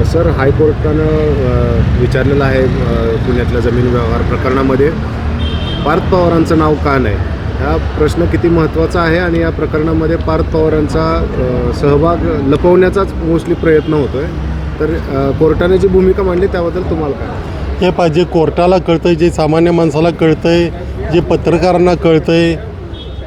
Sir, हायकोर्टानं विचारलेलं आहे पुण्यातल्या जमीन व्यवहार प्रकरणामध्ये पार्थ पवारांचं नाव का नाही. हा प्रश्न किती महत्त्वाचा आहे आणि या प्रकरणामध्ये पार्थ पवारांचा सहभाग लपवण्याचाच मोस्टली प्रयत्न होतो आहे. तर कोर्टाने जी भूमिका मांडली त्याबद्दल तुम्हाला काय? हे पाहिजे कोर्टाला कळतं आहे, जे सामान्य माणसाला कळतं आहे, जे पत्रकारांना कळतं आहे,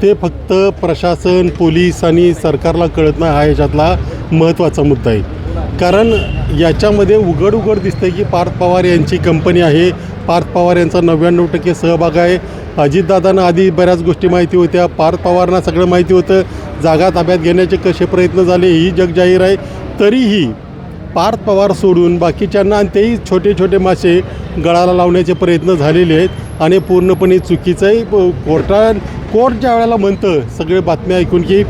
ते फक्त प्रशासन, पोलीस आणि सरकारला कळत नाही. हा याच्यातला महत्त्वाचा मुद्दा आहे. कारण याच्यामध्ये उघड दिसतं की पार्थ पवार यांची कंपनी आहे. पार्थ पवार यांचा 99% सहभाग आहे. अजितदादांना आधी बऱ्याच गोष्टी माहिती होत्या. पार्थ पवारांना सगळं माहिती होतं. जागा ताब्यात घेण्याचे कसे प्रयत्न झाले ही जगजाहीर आहे. तरीही पार्थ पवार सोडून बाकीच्यांना आणि तेही छोटे छोटे मासे गळाला लावण्याचे प्रयत्न झालेले आहेत आणि पूर्णपणे चुकीचं आहे. कोर्ट ज्या वेळेला म्हणतं सगळे बातम्या ऐकून की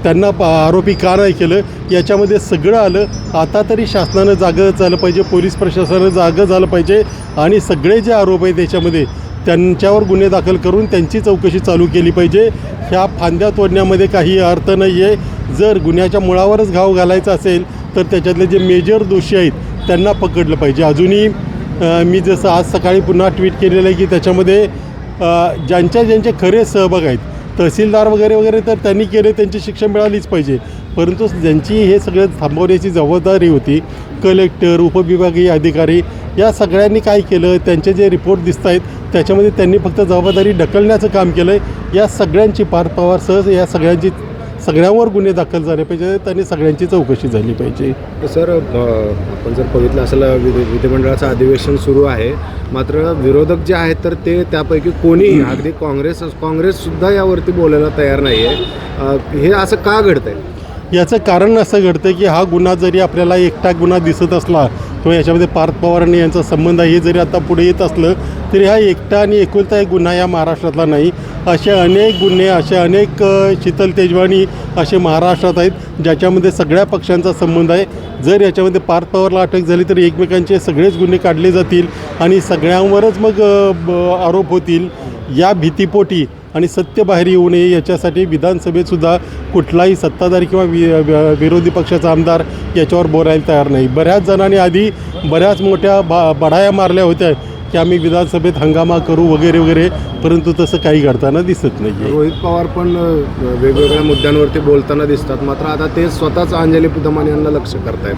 त्यांना आरोपी का नाही केलं, याच्यामध्ये सगळं आलं. आता तरी शासनानं जागं झालं पाहिजे, पोलीस प्रशासनानं जागं झालं पाहिजे आणि सगळे जे आरोप आहेत त्याच्यामध्ये त्यांच्यावर गुन्हे दाखल करून त्यांची चौकशी चालू केली पाहिजे. ह्या फांद्या तोडण्यामध्ये काही अर्थ नाही आहे. जर गुन्ह्याच्या मुळावरच घाव घालायचा असेल तर त्याच्यातले जे मेजर दोषी आहेत त्यांना पकडलं पाहिजे. अजूनही मी जसं आज सकाळी पुन्हा ट्विट केलेलं आहे की त्याच्यामध्ये ज्यांचे खरे सहभाग आहेत, तहसीलदार वगैरे तर त्यांनी केले, त्यांची शिक्षा मिळालीच पाहिजे. परंतु ज्यांची हे सगळं थांबवण्याची जबाबदारी होती, कलेक्टर, उपविभागीय अधिकारी, या सगळ्यांनी काय केलं, त्यांचे जे रिपोर्ट दिसत आहेत त्याच्यामध्ये त्यांनी फक्त जबाबदारी ढकलण्याचं काम केलं आहे. या सगळ्यांची पार्थ पवारसह या सगळ्यांवर गुन्हे दाखल झाले पाहिजेत आणि सगळ्यांची चौकशी झाली पाहिजे. सर, आपण जर बघितलं असेल विधिमंडळाचं अधिवेशन सुरू आहे, मात्र विरोधक जे आहेत तर ते त्यापैकी कोणीही, अगदी काँग्रेससुद्धा यावरती बोलायला तयार नाही आहे. हे असं का घडतं आहे? याचं कारण असं घडतं की हा गुन्हा जरी आपल्याला एकटा गुन्हा दिसत असला किंवा याच्यामध्ये पार्थ पवार आणि यांचा संबंध आहे हे जरी आता पुढे येत असलं तरी हा एकटा आणि एकुलता एक गुन्हा या महाराष्ट्रातला नाही. असे अनेक गुन्हे, असे अनेक शीतल तेजवानी असे महाराष्ट्रात आहेत ज्याच्यामध्ये सगळ्या पक्षांचा संबंध आहे. जर याच्यामध्ये पार्थ पवारला अटक झाली तर एकमेकांचे सगळेच गुन्हे काढले जातील आणि सगळ्यांवरच मग आरोप होतील. या भीतीपोटी आणि सत्य बाहेर येऊ नये याच्यासाठी विधानसभेतसुद्धा कुठलाही सत्ताधारी किंवा विरोधी पक्षाचा आमदार याच्यावर बोलायला तयार नाही. बऱ्याच जणांनी आधी बऱ्याच मोठ्या बढाया मारल्या होत्या की आम्ही विधानसभेत हंगामा करू वगैरे, परंतु तसं काही घडताना दिसत नाही आहे. रोहित पवार पण वेगवेगळ्या मुद्द्यांवरती बोलताना दिसतात, मात्र आता ते स्वतःच अंजली दमाने यांना लक्ष करतायत.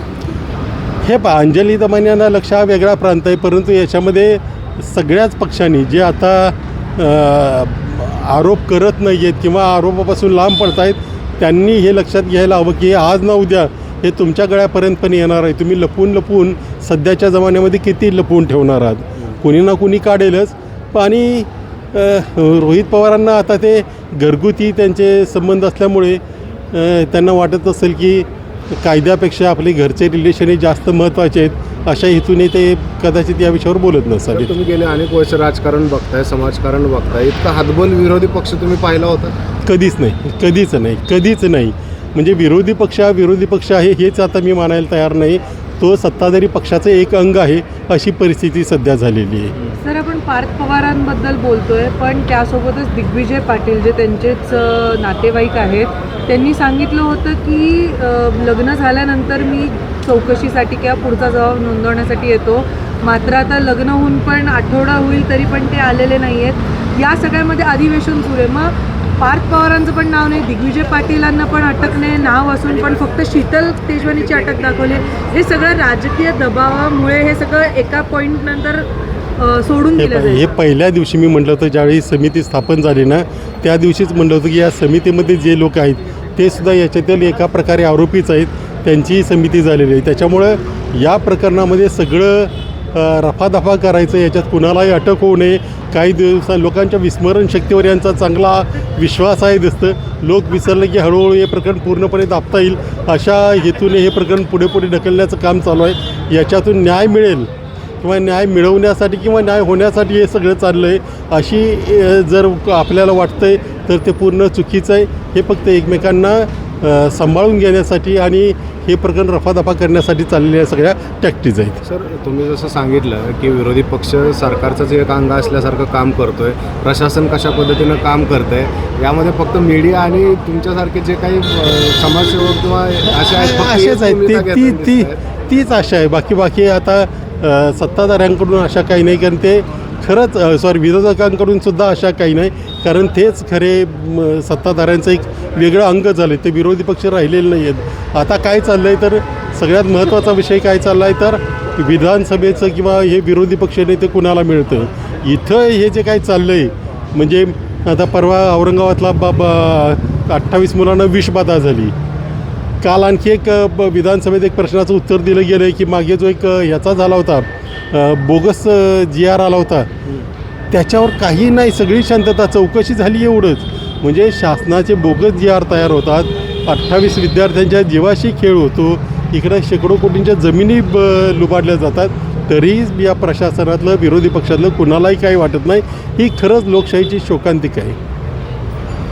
हे अंजली दमाने यांना लक्ष हा वेगळा प्रांत आहे, परंतु याच्यामध्ये सगळ्याच पक्षांनी जे आता आरोप करत नाही आहेत किंवा आरोपापासून लांब पडत आहेत त्यांनी हे लक्षात घ्यायला हवं की आज ना उद्या हे तुमच्या गळ्यापर्यंत पण येणार आहे. तुम्ही लपून सध्याच्या जमान्यामध्ये किती लपवून ठेवणार आहात? कोणी ना कोणी काढेलच. आणि रोहित पवारांना आता ते घरगुती त्यांचे संबंध असल्यामुळे त्यांना वाटत असेल की कायद्यापेक्षा आपले घरचे रिलेशन हे जास्त महत्त्वाचे आहेत. अशा हेतूने ते कदाचित या विषयावर बोलत नसावे. तुम्ही गेले अनेक वर्ष राजकारण बघताय, समाजकारण बघताय, इतका हातबल विरोधी पक्ष तुम्ही पाहिला होता? कधीच नाही. म्हणजे विरोधी पक्ष आहे हेच आता मी मानायला तयार नाही. तो सत्ताधारी पक्षाचं एक अंग आहे अशी परिस्थिती सध्या झालेली आहे. सर, आपण पार्थ पवारांबद्दल बोलतोय, पण त्यासोबतच दिग्विजय पाटील जे त्यांचेच नातेवाईक आहेत त्यांनी सांगितलं होतं की लग्न झाल्यानंतर मी चौकशीसाठी किंवा पुढचा जबाब नोंदवण्यासाठी येतो. मात्र आता लग्न होऊन पण आठवडा होईल तरी पण ते आलेले नाही आहेत. या सगळ्यामध्ये अधिवेशन सुरू आहे. मग पार्थ पवारांचं पण नाव नाही, दिग्विजय पाटीलांना पण अटक नाही, नाव असून पण फक्त शीतल तेजवानीची अटक दाखवली. हे सगळं राजकीय दबावामुळे हे सगळं एका पॉईंटनंतर सोडून दिलं जाईल. हे पहिल्या दिवशी मी म्हटलं होतं, ज्यावेळी समिती स्थापन झाली ना त्या दिवशीच म्हटलं होतं की या समितीमध्ये जे लोक आहेत ते सुद्धा याच्यातील एका प्रकारे आरोपीच आहेत. त्यांचीही समिती झालेली आहे. त्याच्यामुळं या प्रकरणामध्ये सगळं रफादफा करायचं, याच्यात कुणालाही अटक होऊ नये. काही लोकांच्या विस्मरणशक्तीवर यांचा चांगला विश्वास आहे दिसतं. लोक विसरले की हळूहळू हे प्रकरण पूर्णपणे दाबता येईल अशा हेतूने हे प्रकरण पुढे ढकलण्याचं काम चालू आहे. याच्यातून न्याय मिळेल किंवा न्याय मिळवण्यासाठी किंवा न्याय होण्यासाठी हे सगळं चाललं आहे अशी जर आपल्याला वाटतं आहे तर ते पूर्ण चुकीचं आहे. हे फक्त एकमेकांना सांभाळून घेण्यासाठी आणि हे प्रकरण रफादफा करण्यासाठी चाललेल्या सगळ्या टॅक्टिक्स आहेत. सर, तुम्ही जसं सांगितलं की विरोधी पक्ष सरकारचंच एक अंग असल्यासारखं काम करतोय, प्रशासन कशा पद्धतीनं काम करतं आहे, यामध्ये फक्त मीडिया आणि तुमच्यासारखे जे काही समाजसेवक किंवा असे आहेत तीच आशा आहे. बाकी आता सत्ताधाऱ्यांकडून आशा काही नाही, कारण ते खरंच विरोधकांकडून सुद्धा आशा काही नाही, कारण तेच खरे सत्ताधाऱ्यांचं एक वेगळं अंग झालं आहे. ते विरोधी पक्ष राहिलेले नाही आहेत. आता काय चाललं आहे तर सगळ्यात महत्त्वाचा विषय काय चालला आहे तर विधानसभेचं किंवा हे विरोधी पक्ष नेते कुणाला मिळतं. इथं हे जे काय चाललं आहे म्हणजे आता परवा औरंगाबादला 28 मुलांना विषबाधा झाली. काल आणखी एक विधानसभेत एक प्रश्नाचं उत्तर दिलं गेलं आहे की मागे जो एक ह्याचा झाला होता बोगस GR आला होता त्याच्यावर काही नाही, सगळी शांतता, चौकशी झाली एवढंच. म्हणजे शासनाचे बोगस GR तयार होतात, 28 विद्यार्थ्यांच्या जीवाशी खेळ होतो, इकडे शेकडो कोटींच्या जमिनी लुबाडल्या जातात, तरी या प्रशासनातलं विरोधी पक्षातलं कुणालाही काही वाटत नाही. ही खरंच लोकशाहीची शोकांतिका आहे.